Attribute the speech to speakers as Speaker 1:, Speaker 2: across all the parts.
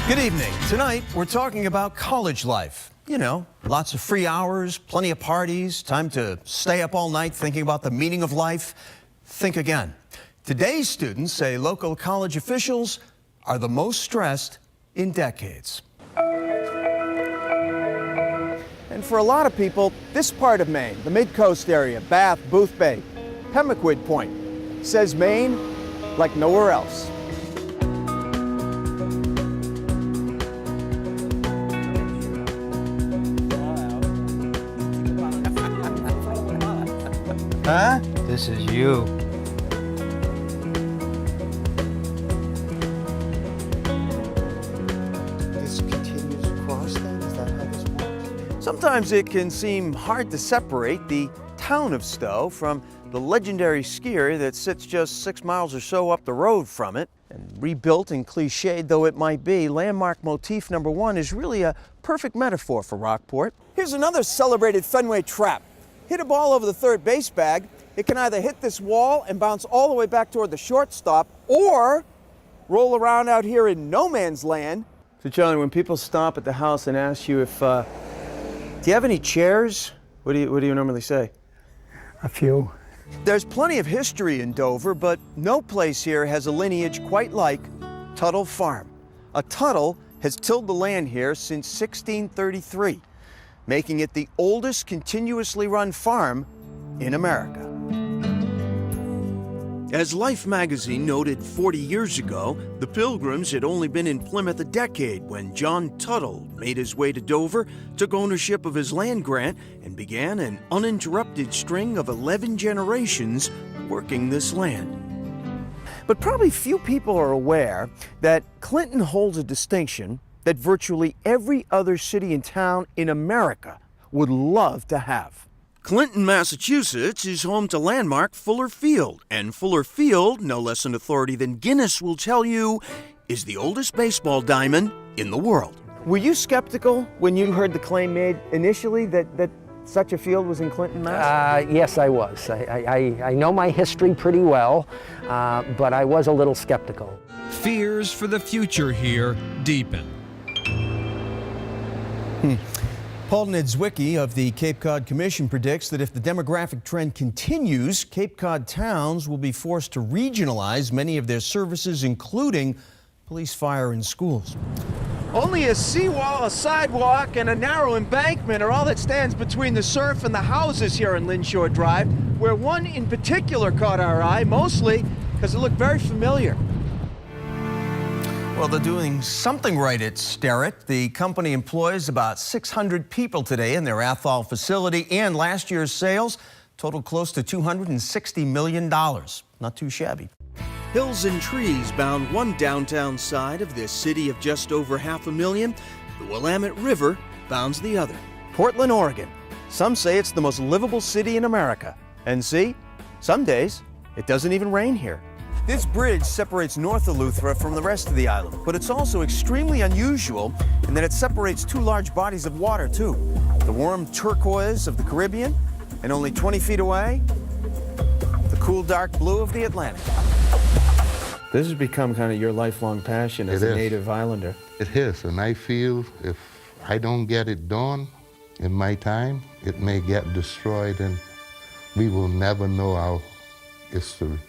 Speaker 1: Good evening. Tonight, we're talking about college life. You know, lots of free hours, plenty of parties, time to stay up all night thinking about the meaning of life. Think again. Today's students say local college officials are the most stressed in decades.
Speaker 2: And for a lot of people, this part of Maine, the Mid-Coast area, Bath, Boothbay, Pemaquid Point, says Maine like nowhere else.
Speaker 3: Huh? This is you.
Speaker 2: This continues across then? Is that how this works? Sometimes it can seem hard to separate the town of Stowe from the legendary skier that sits just 6 miles or so up the road from it. And rebuilt and cliched though it might be, landmark motif number 1 is really a perfect metaphor for Rockport. Here's another celebrated Fenway trap. Hit a ball over the third base bag, it can either hit this wall and bounce all the way back toward the shortstop, or roll around out here in no man's land. So Charlie, when people stop at the house and ask you if, do you have any chairs? What do you normally say?
Speaker 3: A few.
Speaker 2: There's plenty of history in Dover, but no place here has a lineage quite like Tuttle Farm. A Tuttle has tilled the land here since 1633. Making it the oldest continuously run farm in America. As Life magazine noted 40 years ago, the Pilgrims had only been in Plymouth a decade when John Tuttle made his way to Dover, took ownership of his land grant, and began an uninterrupted string of 11 generations working this land. But probably few people are aware that Clinton holds a distinction that virtually every other city and town in America would love to have. Clinton, Massachusetts is home to landmark Fuller Field, and Fuller Field, no less an authority than Guinness will tell you, is the oldest baseball diamond in the world. Were you skeptical when you heard the claim made initially that such a field was in Clinton, Mass?
Speaker 3: Yes, I was. I know my history pretty well, but I was a little skeptical.
Speaker 4: Fears for the future here deepen.
Speaker 1: Paul Niedzwiecki of the Cape Cod Commission predicts that if the demographic trend continues, Cape Cod towns will be forced to regionalize many of their services, including police, fire, and schools.
Speaker 2: Only a seawall, a sidewalk, and a narrow embankment are all that stands between the surf and the houses here in Linshore Drive, where one in particular caught our eye, mostly because it looked very familiar.
Speaker 1: Well, they're doing something right at Sterrett. The company employs about 600 people today in their Athol facility, and last year's sales totaled close to $260 million. Not too shabby. Hills and trees bound one downtown side of this city of just over 500,000. The Willamette River bounds the other. Portland, Oregon. Some say it's the most livable city in America. And see, some days it doesn't even rain here. This bridge separates North Eleuthera from the rest of the island, but it's also extremely unusual in that it separates two large bodies of water, too. The warm turquoise of the Caribbean, and only 20 feet away, the cool dark blue of the Atlantic. This has become kind of your lifelong passion as a native islander.
Speaker 5: It is, and I feel if I don't get it done in my time, it may get destroyed and we will never know our history.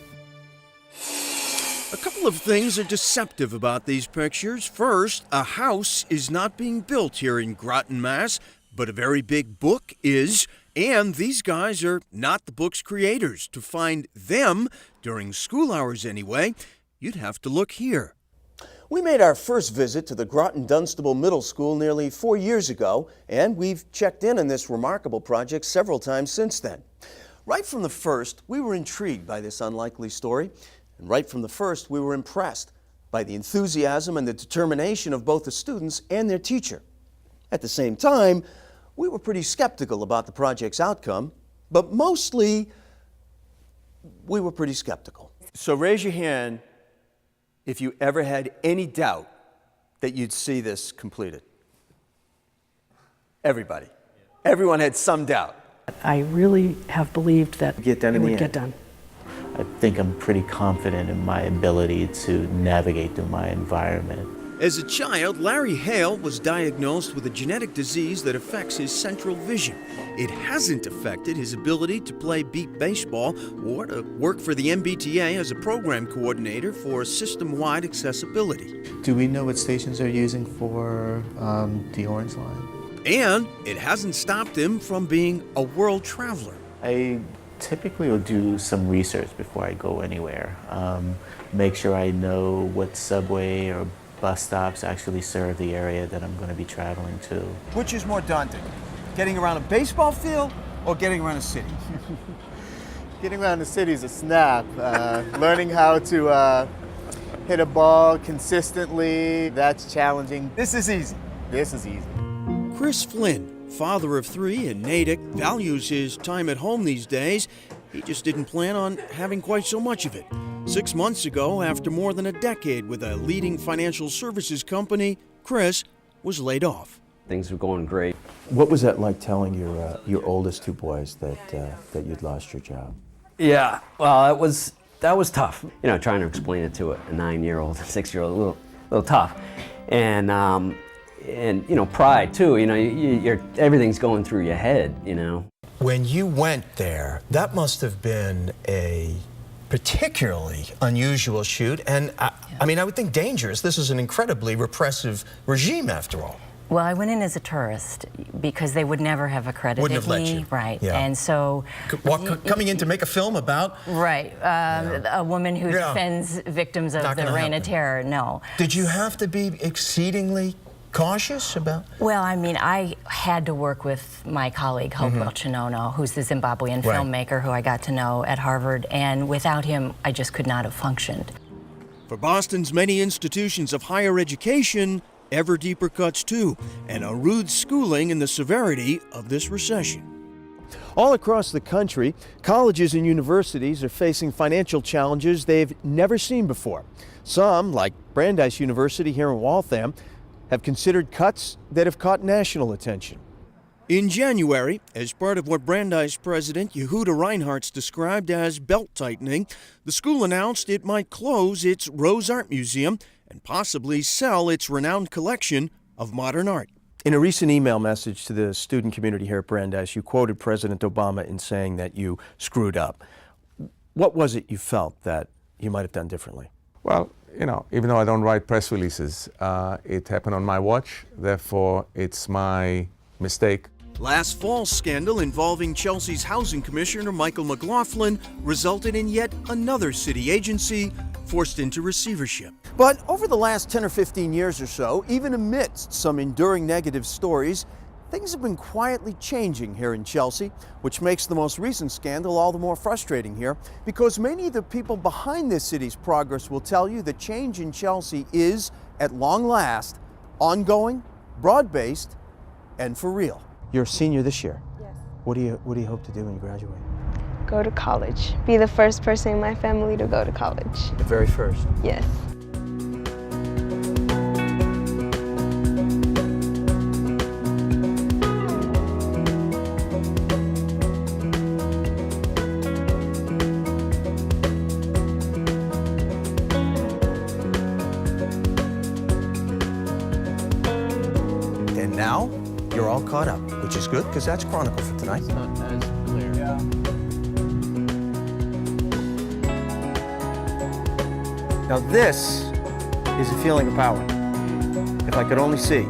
Speaker 2: A couple of things are deceptive about these pictures. First, a house is not being built here in Groton, Mass., but a very big book is, and these guys are not the book's creators. To find them, during school hours anyway, you'd have to look here. We made our first visit to the Groton Dunstable Middle School nearly 4 years ago, and we've checked in on this remarkable project several times since then. Right from the first, we were intrigued by this unlikely story. And right from the first, we were impressed by the enthusiasm and the determination of both the students and their teacher. At the same time, we were pretty skeptical about the project's outcome, but mostly, we were pretty skeptical. So raise your hand if you ever had any doubt that you'd see this completed. Everybody. Everyone had some doubt.
Speaker 6: I really have believed that
Speaker 2: Get done
Speaker 6: it
Speaker 2: in the
Speaker 6: would
Speaker 2: end.
Speaker 6: get done.
Speaker 7: I think I'm pretty confident in my ability to navigate through my environment.
Speaker 2: As a child, Larry Hale was diagnosed with a genetic disease that affects his central vision. It hasn't affected his ability to play beep baseball or to work for the MBTA as a program coordinator for system-wide accessibility.
Speaker 7: Do we know what stations they're using for the Orange Line?
Speaker 2: And it hasn't stopped him from being a world traveler.
Speaker 7: I typically will do some research before I go anywhere. Make sure I know what subway or bus stops actually serve the area that I'm going to be traveling to.
Speaker 1: Which is more daunting, getting around a baseball field or getting around a city?
Speaker 7: Getting around the city is a snap. Learning how to hit a ball consistently, that's challenging.
Speaker 1: This is easy.
Speaker 7: This is easy.
Speaker 2: Chris Flynn, father of 3 in Natick, values his time at home these days. He just didn't plan on having quite so much of it. 6 months ago, after more than a decade with a leading financial services company, Chris was laid off.
Speaker 8: Things were going great.
Speaker 9: What was that like telling your oldest 2 boys that you'd lost your job?
Speaker 8: Yeah, well, that was tough. You know, trying to explain it to a 9-year-old, a 6-year-old, a little tough. And you know, pride too. You know, you're everything's going through your head. You know.
Speaker 1: When you went there, that must have been a particularly unusual shoot, and I mean, I would think dangerous. This is an incredibly repressive regime, after all.
Speaker 10: Well, I went in as a tourist because they would never have accredited
Speaker 1: Wouldn't have let
Speaker 10: me.
Speaker 1: you.
Speaker 10: Right,
Speaker 1: Yeah.
Speaker 10: and so...
Speaker 1: Coming in to make a film about?
Speaker 10: Right, a woman who defends victims of the Reign of Terror, no.
Speaker 1: Did you have to be exceedingly cautious about?
Speaker 10: Well, I mean, I had to work with my colleague, Hopewell Chinono, who's the Zimbabwean filmmaker who I got to know at Harvard, and without him, I just could not have functioned.
Speaker 2: For Boston's many institutions of higher education, ever deeper cuts too, and a rude schooling in the severity of this recession. All across the country, colleges and universities are facing financial challenges they've never seen before. Some, like Brandeis University here in Waltham, have considered cuts that have caught national attention. In January, as part of what Brandeis President Yehuda Reinhardt's described as belt-tightening, the school announced it might close its Rose Art Museum and possibly sell its renowned collection of modern art. In a recent email message to the student community here at Brandeis, you quoted President Obama in saying that you screwed up. What was it you felt that you might have done differently?
Speaker 11: Well, you know, even though I don't write press releases, it happened on my watch, therefore it's my mistake.
Speaker 2: Last fall's scandal involving Chelsea's housing commissioner Michael McLaughlin resulted in yet another city agency forced into receivership. But over the last 10 or 15 years or so, even amidst some enduring negative stories, things have been quietly changing here in Chelsea, which makes the most recent scandal all the more frustrating here, because many of the people behind this city's progress will tell you that change in Chelsea is, at long last, ongoing, broad-based, and for real. You're a senior this year.
Speaker 12: Yes.
Speaker 2: What do you hope to do when you graduate?
Speaker 12: Go to college. Be the first person in my family to go to college.
Speaker 2: The very first.
Speaker 12: Yes.
Speaker 1: And now, you're all caught up, which is good, because that's Chronicle for tonight.
Speaker 7: It's not as clear. Yeah.
Speaker 2: Now this is a feeling of power. If I could only see.